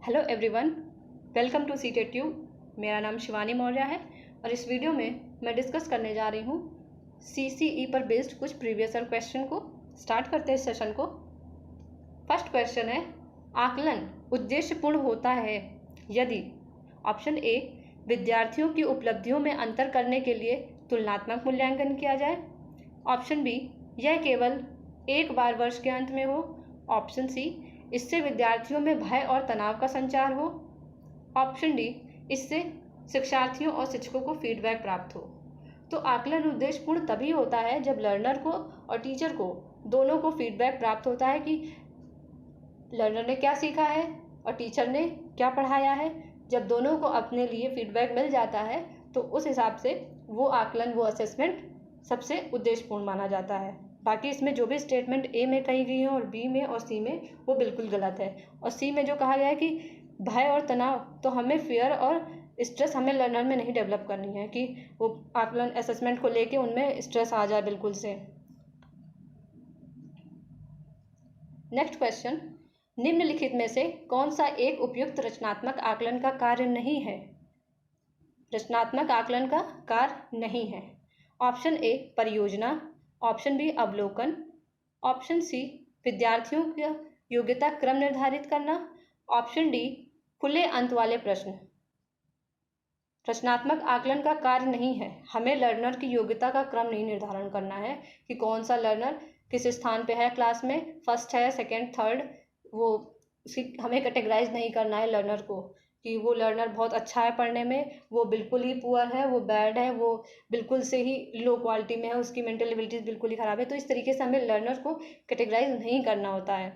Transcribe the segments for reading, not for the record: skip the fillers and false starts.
Hello everyone, welcome to CTET tube. मेरा नाम शिवानी मौर्य है और इस वीडियो में मैं डिस्कस करने जा रही हूँ सीसीई पर बेस्ड कुछ प्रीवियस ईयर क्वेश्चन को। स्टार्ट करते हैं इस सेशन को। फर्स्ट क्वेश्चन है, आकलन उद्देश्यपूर्ण होता है यदि ऑप्शन ए विद्यार्थियों की उपलब्धियों में अंतर करने के लिए तुलनात्मक मूल्यांकन किया जाए, ऑप्शन बी यह केवल एक बार वर्ष के अंत में हो, ऑप्शन सी इससे विद्यार्थियों में भय और तनाव का संचार हो, ऑप्शन डी इससे शिक्षार्थियों और शिक्षकों को फीडबैक प्राप्त हो। तो आकलन उद्देश्यपूर्ण तभी होता है जब लर्नर को और टीचर को दोनों को फीडबैक प्राप्त होता है कि लर्नर ने क्या सीखा है और टीचर ने क्या पढ़ाया है। जब दोनों को अपने लिए फीडबैक मिल जाता है तो उस हिसाब से वो आकलन, वो असेसमेंट सबसे उद्देश्यपूर्ण माना जाता है। बाकी इसमें जो भी स्टेटमेंट ए में कही गई है और बी में और सी में, वो बिल्कुल गलत है। और सी में जो कहा गया है कि भय और तनाव, तो हमें फियर और स्ट्रेस हमें लर्नर में नहीं डेवलप करनी है कि वो आकलन असेसमेंट को लेके उनमें स्ट्रेस आ जाए बिल्कुल से। नेक्स्ट क्वेश्चन, निम्नलिखित में से कौन सा एक उपयुक्त रचनात्मक आकलन का कार्य नहीं है? रचनात्मक आकलन का कार्य नहीं है। ऑप्शन ए परियोजना, ऑप्शन बी अवलोकन, ऑप्शन सी विद्यार्थियों का योग्यता क्रम निर्धारित करना, ऑप्शन डी खुले अंत वाले प्रश्न। रचनात्मक आकलन का कार्य नहीं है, हमें लर्नर की योग्यता का क्रम नहीं निर्धारण करना है कि कौन सा लर्नर किस स्थान पे है क्लास में, फर्स्ट है, सेकंड, थर्ड, वो हमें कैटेगराइज नहीं करना है लर्नर को कि वो लर्नर बहुत अच्छा है पढ़ने में, वो बिल्कुल ही पुअर है, वो बैड है, वो बिल्कुल से ही लो क्वालिटी में है, उसकी मेंटल एबिलिटीज़ बिल्कुल ही ख़राब है। तो इस तरीके से हमें लर्नर को कैटेगराइज नहीं करना होता है।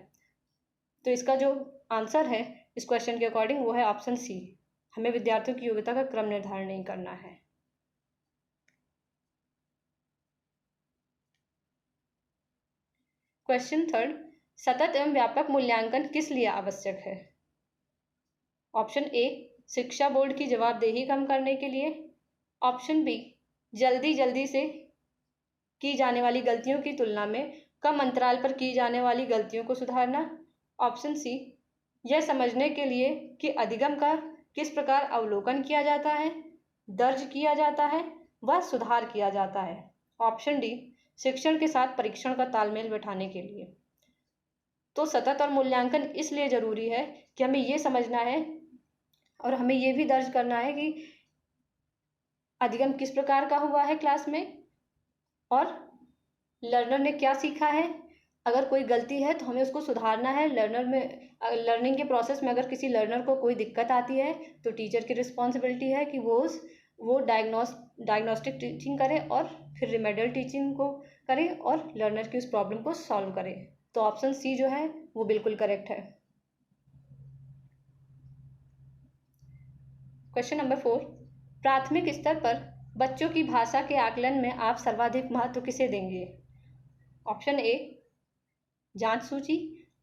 तो इसका जो आंसर है इस क्वेश्चन के अकॉर्डिंग वो है ऑप्शन सी, हमें विद्यार्थियों की योग्यता का क्रम निर्धारण नहीं करना है। क्वेश्चन थर्ड, सतत एवं व्यापक मूल्यांकन किस लिए आवश्यक है? ऑप्शन ए शिक्षा बोर्ड की जवाबदेही कम करने के लिए, ऑप्शन बी जल्दी से की जाने वाली गलतियों की तुलना में कम अंतराल पर की जाने वाली गलतियों को सुधारना, ऑप्शन सी यह समझने के लिए कि अधिगम का किस प्रकार अवलोकन किया जाता है, दर्ज किया जाता है व सुधार किया जाता है, ऑप्शन डी शिक्षण के साथ परीक्षण का तालमेल बैठाने के लिए। तो सतत और मूल्यांकन इसलिए ज़रूरी है कि हमें ये समझना है और हमें ये भी दर्ज करना है कि अधिगम किस प्रकार का हुआ है क्लास में और लर्नर ने क्या सीखा है। अगर कोई गलती है तो हमें उसको सुधारना है। लर्निंग के प्रोसेस में अगर किसी लर्नर को कोई दिक्कत आती है तो टीचर की रिस्पॉन्सिबिलिटी है कि वो डायग्नोस्टिक टीचिंग करे और फिर रिमेडियल टीचिंग को करे और लर्नर की उस प्रॉब्लम को सॉल्व करे। तो ऑप्शन सी जो है वो बिल्कुल करेक्ट है। क्वेश्चन नंबर 4, प्राथमिक स्तर पर बच्चों की भाषा के आकलन में आप सर्वाधिक महत्व किसे देंगे? ऑप्शन ए जांच सूची,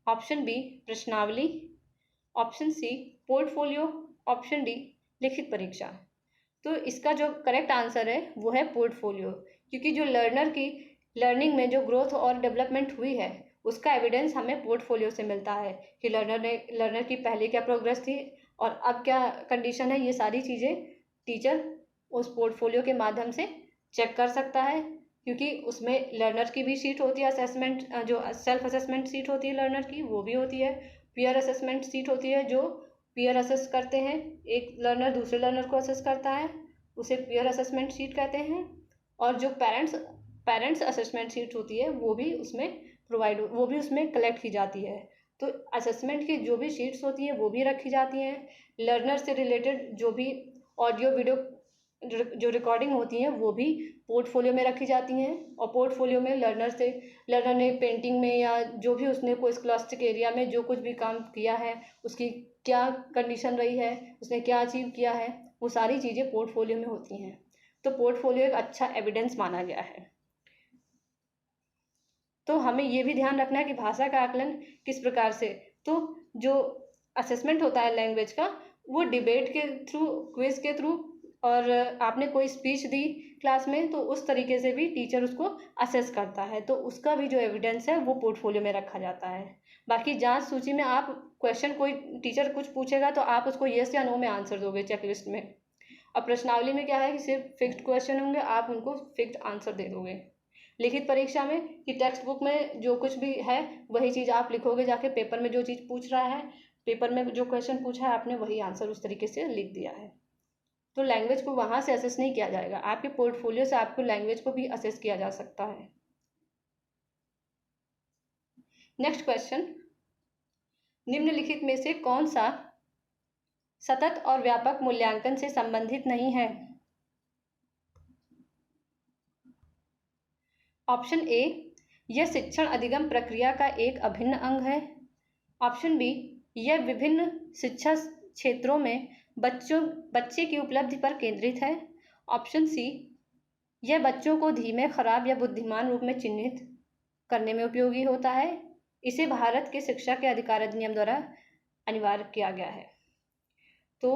ऑप्शन बी प्रश्नावली, option C portfolio, option D लिखित परीक्षा। तो इसका जो करेक्ट आंसर है वो है पोर्टफोलियो, क्योंकि जो लर्नर की लर्निंग में जो ग्रोथ और डेवलपमेंट हुई है उसका एविडेंस हमें पोर्टफोलियो से मिलता है कि लर्नर की पहले क्या प्रोग्रेस थी और अब क्या कंडीशन है। ये सारी चीज़ें टीचर उस पोर्टफोलियो के माध्यम से चेक कर सकता है, क्योंकि उसमें लर्नर की भी शीट होती है, असेसमेंट जो सेल्फ असेसमेंट शीट होती है लर्नर की वो भी होती है, पीयर असेसमेंट शीट होती है जो पीयर असेस करते हैं, एक लर्नर दूसरे लर्नर को असेस करता है, उसे पीयर असेसमेंट शीट कहते हैं। और जो पेरेंट्स असेसमेंट शीट होती है वो भी उसमें कलेक्ट की जाती है। तो असेसमेंट की जो भी शीट्स होती हैं वो भी रखी जाती हैं। लर्नर से रिलेटेड जो भी ऑडियो वीडियो जो रिकॉर्डिंग होती हैं वो भी पोर्टफोलियो में रखी जाती हैं। और पोर्टफोलियो में लर्नर ने पेंटिंग में या जो भी उसने कोई स्कॉलास्टिक एरिया में जो कुछ भी काम किया है उसकी क्या कंडीशन रही है, उसने क्या अचीव किया है, वो सारी चीज़ें पोर्टफोलियो में होती हैं। तो पोर्टफोलियो एक अच्छा एविडेंस माना गया है। तो हमें ये भी ध्यान रखना है कि भाषा का आकलन किस प्रकार से, तो जो असेसमेंट होता है लैंग्वेज का वो डिबेट के थ्रू, क्विज के थ्रू, और आपने कोई स्पीच दी क्लास में तो उस तरीके से भी टीचर उसको असेस करता है। तो उसका भी जो एविडेंस है वो पोर्टफोलियो में रखा जाता है। बाकी जांच सूची में आप क्वेश्चन, कोई टीचर कुछ पूछेगा तो आप उसको येस या नो में आंसर दोगे चेकलिस्ट में। और प्रश्नावली में क्या है कि सिर्फ फिक्स्ड क्वेश्चन होंगे, आप उनको फिक्स्ड आंसर दे दोगे। लिखित परीक्षा में कि टेक्स्ट बुक में जो कुछ भी है वही चीज़ आप लिखोगे, जाके पेपर में जो चीज़ पूछ रहा है, पेपर में जो क्वेश्चन पूछा है आपने वही आंसर उस तरीके से लिख दिया है। तो लैंग्वेज को वहाँ से असेस नहीं किया जाएगा, आपके पोर्टफोलियो से आपको लैंग्वेज को भी असेस किया जा सकता है। नेक्स्ट क्वेश्चन, निम्नलिखित में से कौन सा सतत और व्यापक मूल्यांकन से संबंधित नहीं है? ऑप्शन ए, यह शिक्षण अधिगम प्रक्रिया का एक अभिन्न अंग है। ऑप्शन बी, यह विभिन्न शिक्षा क्षेत्रों में बच्चे की उपलब्धि पर केंद्रित है। ऑप्शन सी, यह बच्चों को धीमे, खराब या बुद्धिमान रूप में चिन्हित करने में उपयोगी होता है। इसे भारत के शिक्षा के अधिकार अधिनियम द्वारा अनिवार्य किया गया है। तो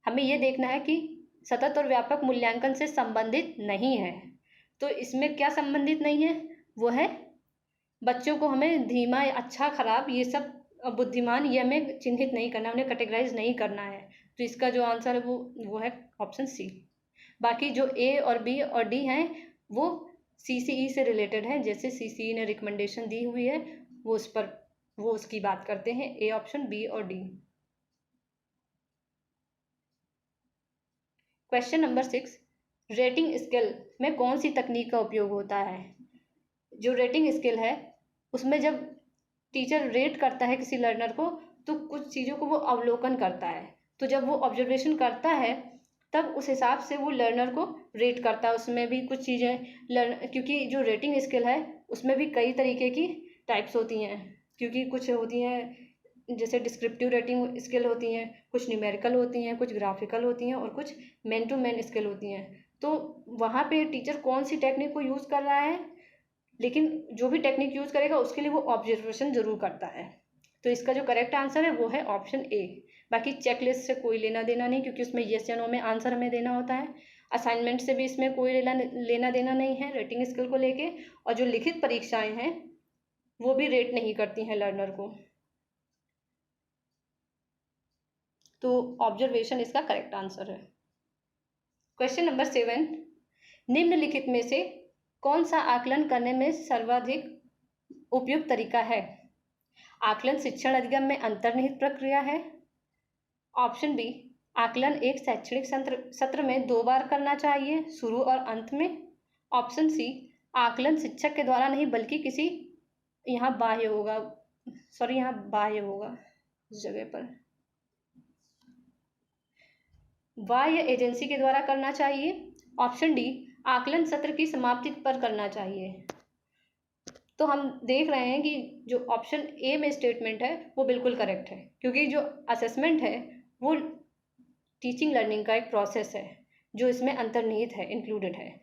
हमें यह देखना है कि सतत और व्यापक मूल्यांकन से संबंधित नहीं है। तो इसमें क्या संबंधित नहीं है? वो है बच्चों को हमें धीमा, अच्छा, खराब, ये सब बुद्धिमान, ये हमें चिन्हित नहीं करना, उन्हें कैटेगराइज नहीं करना है। तो इसका जो आंसर है वो है ऑप्शन सी। बाकी जो ए और बी और डी हैं वो सीसीई से रिलेटेड है। जैसे सीसीई ने रिकमेंडेशन दी हुई है वो उसकी बात करते हैं, ए ऑप्शन, बी और D. Question number 6, rating scale में कौन सी तकनीक का उपयोग होता है? जो रेटिंग स्केल है उसमें जब टीचर रेट करता है किसी लर्नर को तो कुछ चीज़ों को वो अवलोकन करता है। तो जब वो ऑब्जर्वेशन करता है तब उस हिसाब से वो लर्नर को रेट करता है। उसमें भी कुछ चीज़ें क्योंकि जो रेटिंग स्केल है उसमें भी कई तरीके की टाइप्स होती हैं। क्योंकि कुछ होती हैं जैसे डिस्क्रिप्टिव रेटिंग स्केल होती हैं, कुछ न्यूमेरिकल होती हैं, कुछ ग्राफिकल होती हैं और कुछ मैन टू मैन स्केल होती हैं। तो वहाँ पे टीचर कौन सी टेक्निक को यूज़ कर रहा है, लेकिन जो भी टेक्निक यूज़ करेगा उसके लिए वो ऑब्जर्वेशन ज़रूर करता है। तो इसका जो करेक्ट आंसर है वो है ऑप्शन ए। बाकी चेकलिस्ट से कोई लेना देना नहीं, क्योंकि उसमें येस या नो में आंसर हमें देना होता है। असाइनमेंट से भी इसमें कोई लेना देना नहीं है रेटिंग स्केल को लेके। और जो लिखित परीक्षाएं हैं वो भी रेट नहीं करती हैं लर्नर को। तो ऑब्जर्वेशन इसका करेक्ट आंसर है। क्वेश्चन नंबर 7, निम्नलिखित में से कौन सा आकलन करने में सर्वाधिक उपयुक्त तरीका है? आकलन शिक्षण अधिगम में अंतर्निहित प्रक्रिया है। ऑप्शन बी, आकलन एक शैक्षणिक सत्र में 2 बार करना चाहिए, शुरू और अंत में। ऑप्शन सी, आकलन शिक्षक के द्वारा नहीं बल्कि किसी यहाँ बाह्य होगा इस जगह पर बाह्य एजेंसी के द्वारा करना चाहिए। ऑप्शन डी, आकलन सत्र की समाप्ति पर करना चाहिए। तो हम देख रहे हैं कि जो ऑप्शन ए में स्टेटमेंट है वो बिल्कुल करेक्ट है, क्योंकि जो असेसमेंट है वो टीचिंग लर्निंग का एक प्रोसेस है जो इसमें अंतर्निहित है, इंक्लूडेड है।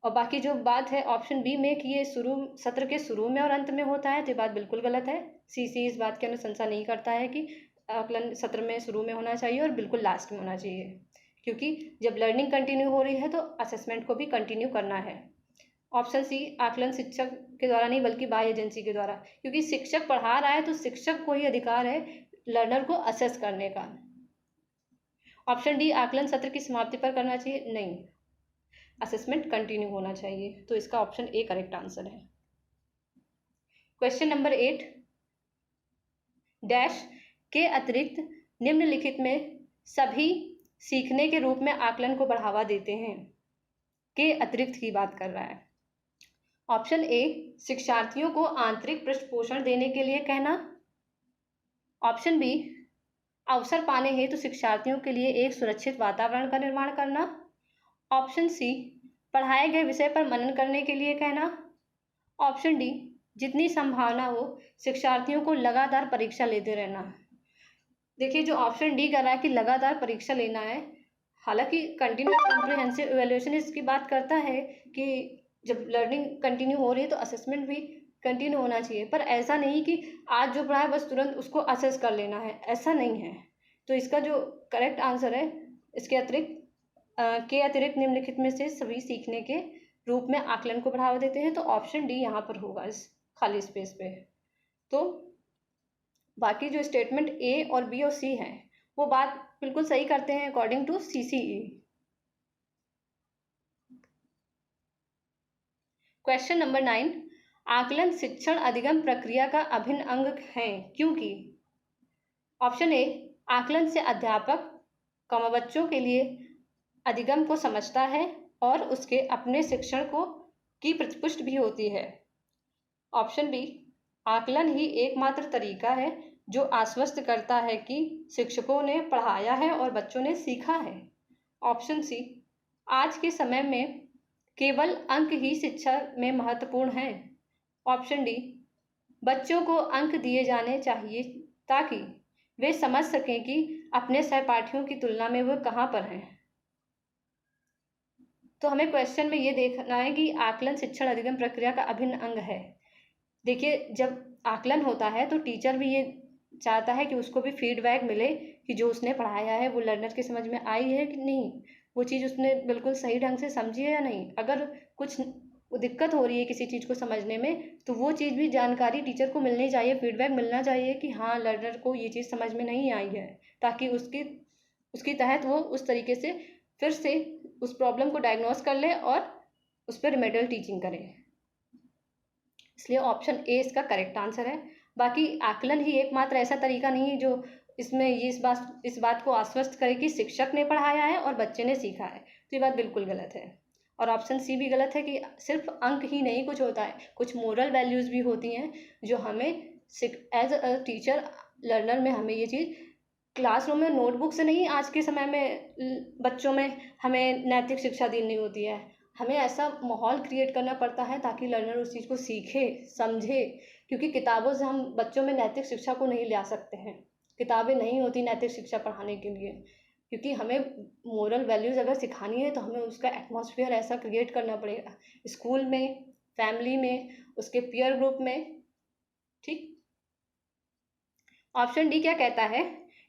और बाकी जो बात है ऑप्शन बी में कि ये सत्र के शुरू में और अंत में होता है, तो ये बात बिल्कुल गलत है। सीसी इस बात की अनुशंसा नहीं करता है कि आकलन सत्र में शुरू में होना चाहिए और बिल्कुल लास्ट में होना चाहिए, क्योंकि जब लर्निंग कंटिन्यू हो रही है तो असेसमेंट को भी कंटिन्यू करना है। ऑप्शन सी, आकलन शिक्षक के द्वारा नहीं बल्कि बाह्य एजेंसी के द्वारा, क्योंकि शिक्षक पढ़ा रहा है तो शिक्षक को ही अधिकार है लर्नर को असेस करने का। ऑप्शन डी, आकलन सत्र की समाप्ति पर करना चाहिए, नहीं, असेसमेंट कंटिन्यू होना चाहिए। तो इसका ऑप्शन ए करेक्ट आंसर है। क्वेश्चन नंबर 8, डैश के अतिरिक्त निम्नलिखित में सभी सीखने के रूप में आकलन को बढ़ावा देते हैं। के अतिरिक्त की बात कर रहा है। ऑप्शन ए, शिक्षार्थियों को आंतरिक पृष्ठपोषण देने के लिए कहना। ऑप्शन बी, अवसर पाने हेतु शिक्षार्थियों के लिए एक सुरक्षित वातावरण का निर्माण करना। ऑप्शन सी, पढ़ाए गए विषय पर मनन करने के लिए कहना। ऑप्शन डी, जितनी संभावना हो शिक्षार्थियों को लगातार परीक्षा लेते रहना। देखिए, जो ऑप्शन डी कर रहा है कि लगातार परीक्षा लेना है, हालांकि कंटिन्यूअस कॉम्प्रिहेंसिव इवैल्यूएशन इसकी बात करता है कि जब लर्निंग कंटिन्यू हो रही है तो असेसमेंट भी कंटिन्यू होना चाहिए, पर ऐसा नहीं कि आज जो पढ़ा है बस तुरंत उसको असेस कर लेना है, ऐसा नहीं है। तो इसका जो करेक्ट आंसर है, इसके अतिरिक्त के अतिरिक्त निम्नलिखित में से सभी सीखने के रूप में आकलन को बढ़ावा देते हैं, तो ऑप्शन डी यहाँ पर होगा इस खाली स्पेस पे। तो बाकी जो स्टेटमेंट ए और बी और सी हैं वो बात बिल्कुल सही करते हैं according to CCE। Question number 9, आकलन शिक्षण अधिगम प्रक्रिया का अभिन्न अंग है क्योंकि। ऑप्शन ए, आकलन से अध्यापक बच्चों के लिए अधिगम को समझता है और उसके अपने शिक्षण को की प्रतिपुष्टि भी होती है। ऑप्शन बी, आकलन ही एकमात्र तरीका है जो आश्वस्त करता है कि शिक्षकों ने पढ़ाया है और बच्चों ने सीखा है। ऑप्शन सी, आज के समय में केवल अंक ही शिक्षा में महत्वपूर्ण है। ऑप्शन डी, बच्चों को अंक दिए जाने चाहिए ताकि वे समझ सकें कि अपने सहपाठियों की तुलना में वो कहाँ पर हैं। तो हमें क्वेश्चन में ये देखना है कि आकलन शिक्षण अधिगम प्रक्रिया का अभिन्न अंग है। देखिए, जब आकलन होता है तो टीचर भी ये चाहता है कि उसको भी फीडबैक मिले कि जो उसने पढ़ाया है वो लर्नर के समझ में आई है कि नहीं, वो चीज़ उसने बिल्कुल सही ढंग से समझी है या नहीं। अगर कुछ दिक्कत हो रही है किसी चीज़ को समझने में तो वो चीज़ भी जानकारी टीचर को मिलनी चाहिए, फीडबैक मिलना चाहिए कि हाँ लर्नर को ये चीज़ समझ में नहीं आई है, ताकि उसकी तहत वो उस तरीके से फिर से उस प्रॉब्लम को डायग्नोस कर ले और उस पर रिमेडियल टीचिंग करे। इसलिए ऑप्शन ए इसका करेक्ट आंसर है। बाकी आकलन ही एकमात्र ऐसा तरीका नहीं है जो इसमें ये इस बात को आश्वस्त करे कि शिक्षक ने पढ़ाया है और बच्चे ने सीखा है, तो ये बात बिल्कुल गलत है। और ऑप्शन सी भी गलत है कि सिर्फ अंक ही नहीं कुछ होता है, कुछ मोरल वैल्यूज़ भी होती हैं जो हमें एज अ टीचर लर्नर में हमें ये चीज़ क्लासरूम में नोटबुक से नहीं, आज के समय में बच्चों में हमें नैतिक शिक्षा देनी होती है। हमें ऐसा माहौल क्रिएट करना पड़ता है ताकि लर्नर उस चीज़ को सीखे समझे, क्योंकि किताबों से हम बच्चों में नैतिक शिक्षा को नहीं ला सकते हैं। किताबें नहीं होती नैतिक शिक्षा पढ़ाने के लिए, क्योंकि हमें मोरल वैल्यूज़ अगर सिखानी है तो हमें उसका एटमॉस्फेयर ऐसा क्रिएट करना पड़ेगा, स्कूल में, फैमिली में, उसके पीयर ग्रुप में। ठीक। ऑप्शन डी क्या कहता है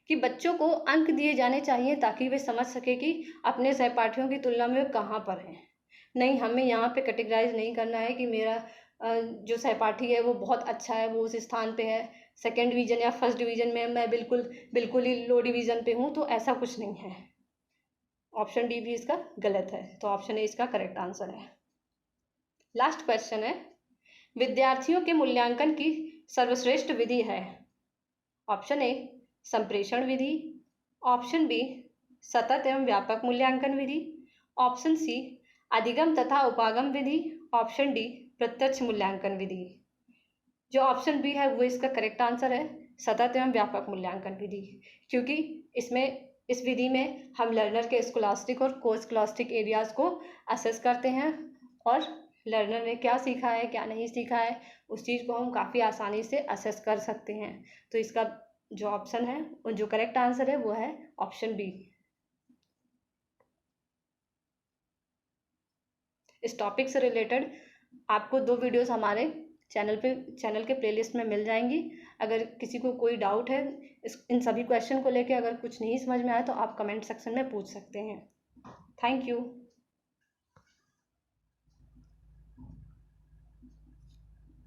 कि बच्चों को अंक दिए जाने चाहिए ताकि वे समझ सके कि अपने सहपाठियों की तुलना में वे कहाँ पर हैं। नहीं, हमें यहाँ पे कैटेगराइज नहीं करना है कि मेरा जो सहपाठी है वो बहुत अच्छा है, वो उस स्थान पे है, सेकंड डिवीज़न या फर्स्ट डिवीज़न में मैं बिल्कुल ही लो डिवीज़न पे हूँ, तो ऐसा कुछ नहीं है। ऑप्शन डी भी इसका गलत है, तो ऑप्शन ए इसका करेक्ट आंसर है। लास्ट क्वेश्चन है, विद्यार्थियों के मूल्यांकन की सर्वश्रेष्ठ विधि है। ऑप्शन ए, संप्रेषण विधि। ऑप्शन बी, सतत एवं व्यापक मूल्यांकन विधि। ऑप्शन सी, अधिगम तथा उपागम विधि। ऑप्शन डी, प्रत्यक्ष मूल्यांकन विधि। जो ऑप्शन बी है वो इसका करेक्ट आंसर है, सतत एवं व्यापक मूल्यांकन विधि, क्योंकि इस विधि में हम लर्नर के स्कॉलास्टिक और को स्कॉलास्टिक एरियाज को असेस करते हैं और लर्नर ने क्या सीखा है क्या नहीं सीखा है उस चीज़ को हम काफ़ी आसानी से असेस कर सकते हैं। तो इसका जो ऑप्शन है और जो करेक्ट आंसर है वो है ऑप्शन बी। इस टॉपिक से रिलेटेड आपको 2 वीडियोस हमारे चैनल के प्लेलिस्ट में मिल जाएंगी। अगर किसी को कोई डाउट है इन सभी क्वेश्चन को लेके, अगर कुछ नहीं समझ में आया तो आप कमेंट सेक्शन में पूछ सकते हैं। Thank you.